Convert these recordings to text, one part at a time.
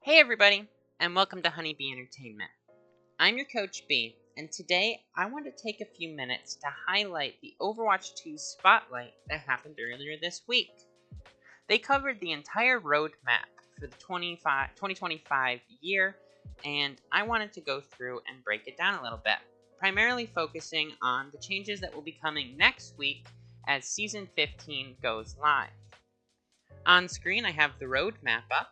Hey everybody, and welcome to Honeybee Entertainment. I'm your Coach B, and today I want to take a few minutes to highlight the Overwatch 2 Spotlight that happened earlier this week. They covered the entire roadmap for the 2025 year, and I wanted to go through and break it down a little bit, primarily focusing on the changes that will be coming next week as Season 15 goes live. On screen, I have the roadmap up.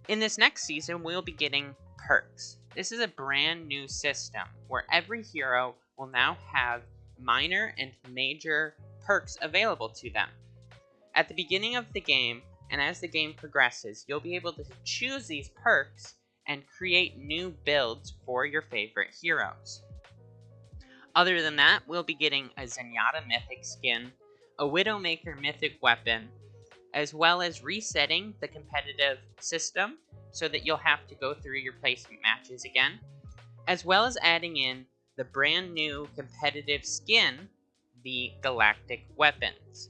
In this next season, we'll be getting perks. This is a brand new system where every hero will now have minor and major perks available to them. At the beginning of the game, and as the game progresses, you'll be able to choose these perks and create new builds for your favorite heroes. Other than that, we'll be getting a Zenyatta Mythic skin, a Widowmaker Mythic weapon, as well as resetting the competitive system so that you'll have to go through your placement matches again, as well as adding in the brand new competitive skin, the Galactic Weapons.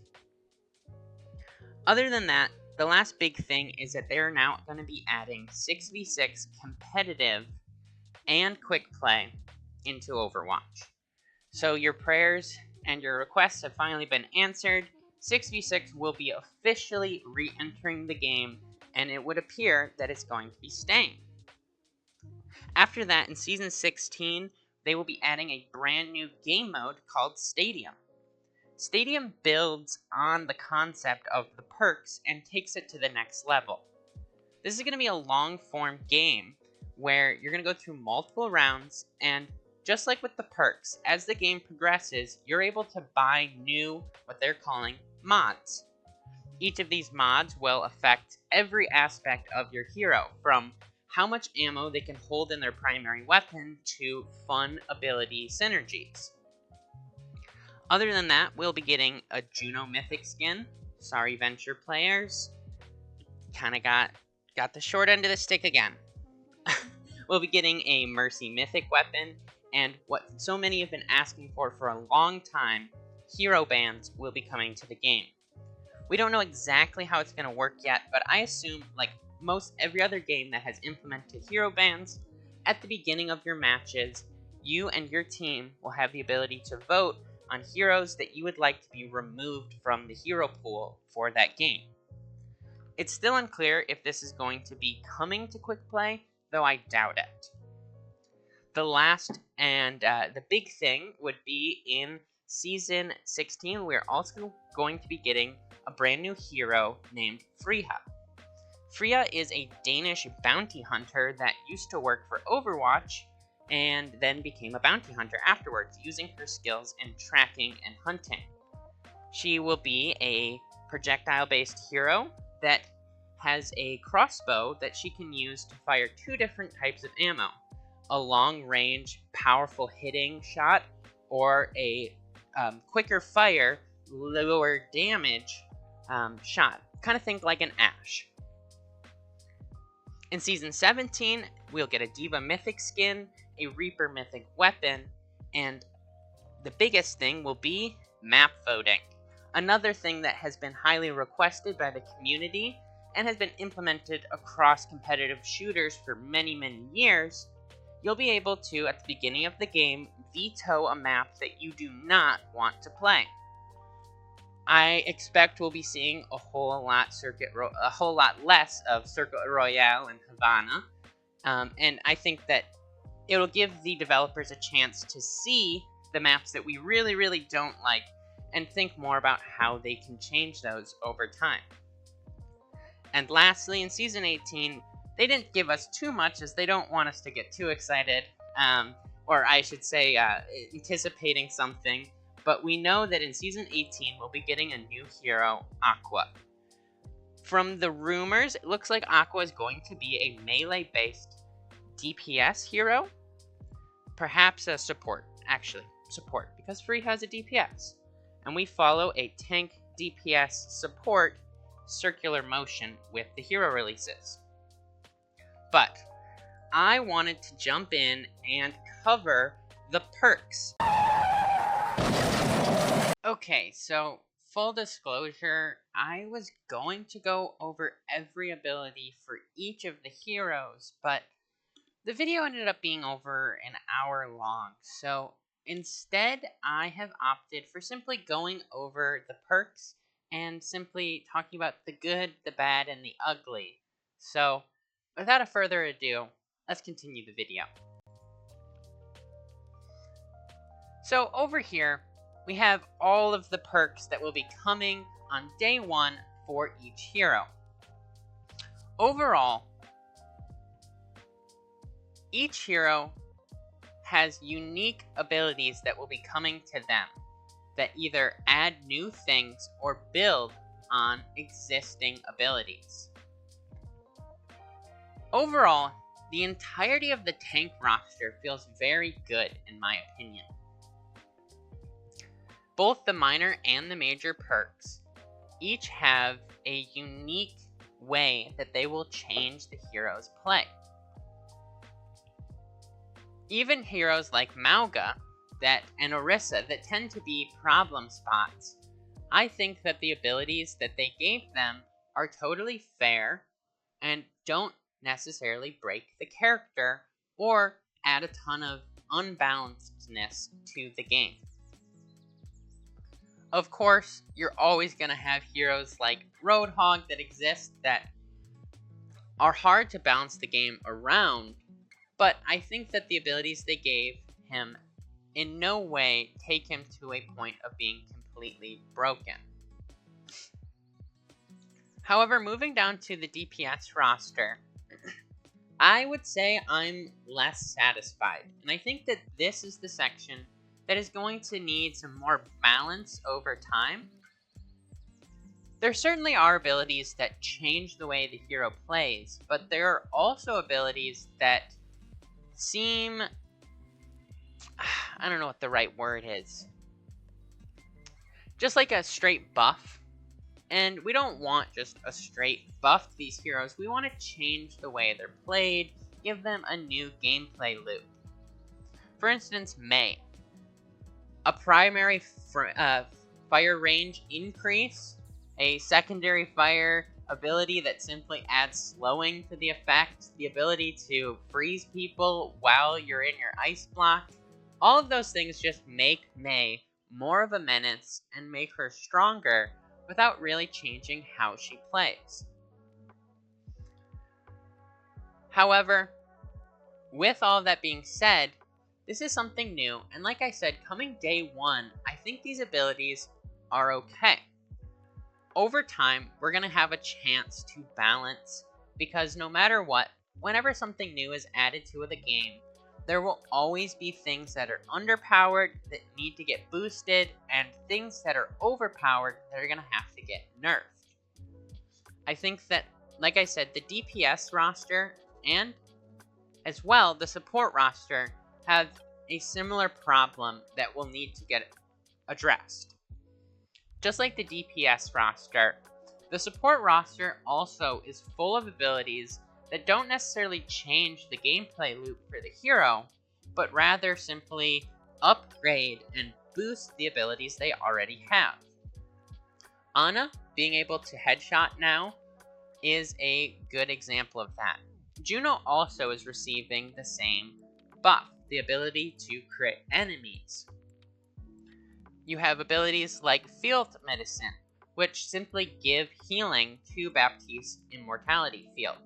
Other than that, the last big thing is that they're now going to be adding 6v6 competitive and quick play into Overwatch. So your prayers and your requests have finally been answered. 6v6 will be officially re-entering the game, and it would appear that it's going to be staying. After that, in Season 16, they will be adding a brand new game mode called Stadium. Stadium builds on the concept of the perks and takes it to the next level. This is going to be a long-form game where you're going to go through multiple rounds, and just like with the perks, as the game progresses, you're able to buy new, what they're calling, mods. Each of these mods will affect every aspect of your hero, from how much ammo they can hold in their primary weapon to fun ability synergies. Other than that, we'll be getting a Juno Mythic skin. Sorry, Venture players. Kinda got the short end of the stick again. We'll be getting a Mercy Mythic weapon, and what so many have been asking for a long time, hero bans will be coming to the game. We don't know exactly how it's going to work yet, but I assume, like most every other game that has implemented hero bans, at the beginning of your matches, you and your team will have the ability to vote on heroes that you would like to be removed from the hero pool for that game. It's still unclear if this is going to be coming to quick play, though I doubt it. The last and the big thing would be in Season 16, we're also going to be getting a brand new hero named Freya. Freya is a Danish bounty hunter that used to work for Overwatch and then became a bounty hunter afterwards, using her skills in tracking and hunting. She will be a projectile-based hero that has a crossbow that she can use to fire two different types of ammo. A long-range, powerful hitting shot, or a quicker fire, lower damage shot. Kind of think like an Ashe. In Season 17, we'll get a Diva Mythic skin, a Reaper Mythic weapon, and the biggest thing will be map voting. Another thing that has been highly requested by the community and has been implemented across competitive shooters for many, many years. You'll be able to, at the beginning of the game, veto a map that you do not want to play. I expect we'll be seeing a whole lot less of Circuit Royale and Havana, and I think that it'll give the developers a chance to see the maps that we really, really don't like and think more about how they can change those over time. And lastly, in Season 18, they didn't give us too much as they don't want us to get too excited, or I should say anticipating something, but we know that in Season 18 we'll be getting a new hero, Aqua. From the rumors, it looks like Aqua is going to be a melee-based DPS hero, perhaps a support, because Free has a DPS, and we follow a tank DPS support circular motion with the hero releases. But I wanted to jump in and cover the perks. Okay, so full disclosure, I was going to go over every ability for each of the heroes, but the video ended up being over an hour long, so instead I have opted for simply going over the perks and simply talking about the good, the bad, and the ugly. So, without a further ado, let's continue the video. So over here, we have all of the perks that will be coming on day 1 for each hero. Overall, each hero has unique abilities that will be coming to them that either add new things or build on existing abilities. Overall, the entirety of the tank roster feels very good in my opinion. Both the minor and the major perks each have a unique way that they will change the hero's play. Even heroes like Mauga and Orisa that tend to be problem spots, I think that the abilities that they gave them are totally fair and don't necessarily break the character or add a ton of unbalancedness to the game. Of course, you're always going to have heroes like Roadhog that exist that are hard to balance the game around, but I think that the abilities they gave him in no way take him to a point of being completely broken. However, moving down to the DPS roster, I would say I'm less satisfied, and I think that this is the section that is going to need some more balance over time. There certainly are abilities that change the way the hero plays, but there are also abilities that seem, I don't know what the right word is, just like a straight buff. And we don't want just a straight buff to these heroes. We want to change the way they're played, give them a new gameplay loop. For instance, Mei. A primary fire range increase, a secondary fire ability that simply adds slowing to the effect, the ability to freeze people while you're in your ice block. All of those things just make Mei more of a menace and make her stronger without really changing how she plays. However, with all of that being said, this is something new, and like I said, coming day 1, I think these abilities are okay. Over time, we're going to have a chance to balance, because no matter what, whenever something new is added to the game, there will always be things that are underpowered that need to get boosted, and things that are overpowered that are going to have to get nerfed. I think that, like I said, the DPS roster and as well the support roster have a similar problem that will need to get addressed. Just like the DPS roster, the support roster also is full of abilities that don't necessarily change the gameplay loop for the hero, but rather simply upgrade and boost the abilities they already have. Ana being able to headshot now is a good example of that. Juno also is receiving the same buff, the ability to crit enemies. You have abilities like Field Medicine, which simply give healing to Baptiste's Immortality Field.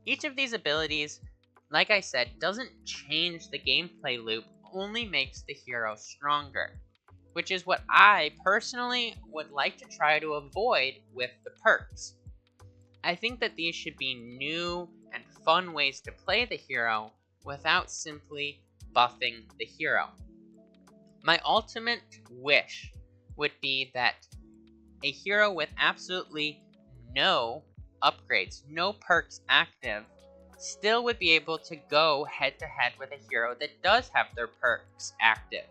Each of these abilities, like I said, doesn't change the gameplay loop, only makes the hero stronger, which is what I personally would like to try to avoid with the perks. I think that these should be new and fun ways to play the hero without simply buffing the hero. My ultimate wish would be that a hero with absolutely no upgrades, no perks active, still would be able to go head to head with a hero that does have their perks active.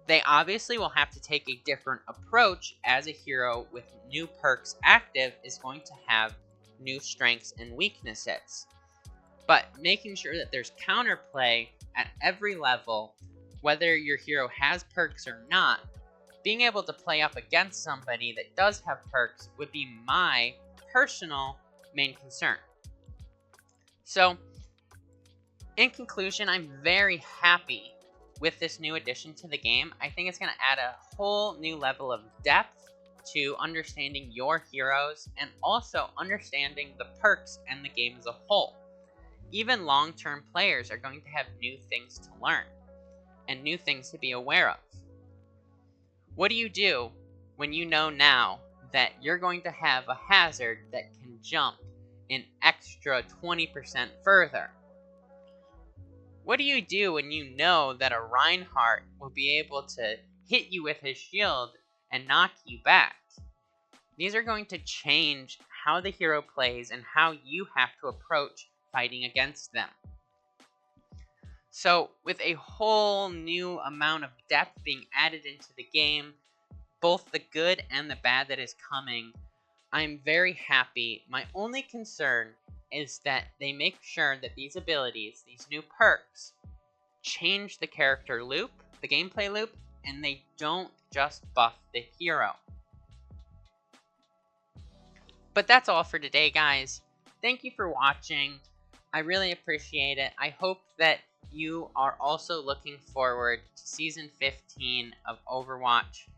They obviously will have to take a different approach, as a hero with new perks active is going to have new strengths and weaknesses. But making sure that there's counterplay at every level, whether your hero has perks or not, being able to play up against somebody that does have perks would be my personal main concern. So, in conclusion, I'm very happy with this new addition to the game. I think it's going to add a whole new level of depth to understanding your heroes and also understanding the perks and the game as a whole. Even long-term players are going to have new things to learn and new things to be aware of. What do you do when you know now that you're going to have a hazard that can jump an extra 20% further? What do you do when you know that a Reinhardt will be able to hit you with his shield and knock you back? These are going to change how the hero plays and how you have to approach fighting against them. So, with a whole new amount of depth being added into the game, both the good and the bad that is coming, I'm very happy. My only concern is that they make sure that these abilities, these new perks, change the character loop, the gameplay loop, and they don't just buff the hero. But that's all for today, guys. Thank you for watching. I really appreciate it. I hope that you are also looking forward to Season 15 of Overwatch,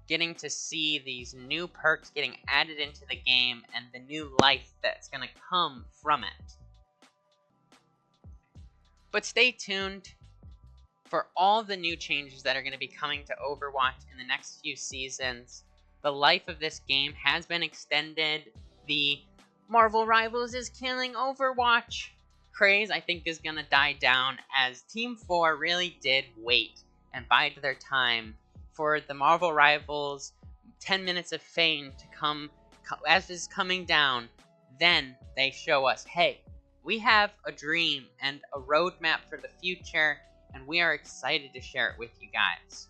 getting to see these new perks getting added into the game and the new life that's going to come from it. But stay tuned for all the new changes that are going to be coming to Overwatch in the next few seasons. The life of this game has been extended. The Marvel Rivals is killing Overwatch craze, I think, is going to die down, as Team 4 really did wait and bide their time for the Marvel Rivals 10 minutes of fame to come. As it's coming down, then they show us, hey, we have a dream and a roadmap for the future, and we are excited to share it with you guys.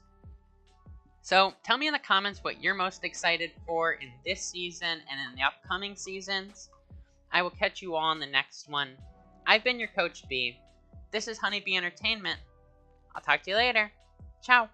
So tell me in the comments what you're most excited for in this season and in the upcoming seasons. I will catch you all in the next one. I've been your Coach B. This is Honeybee Entertainment. I'll talk to you later. Ciao.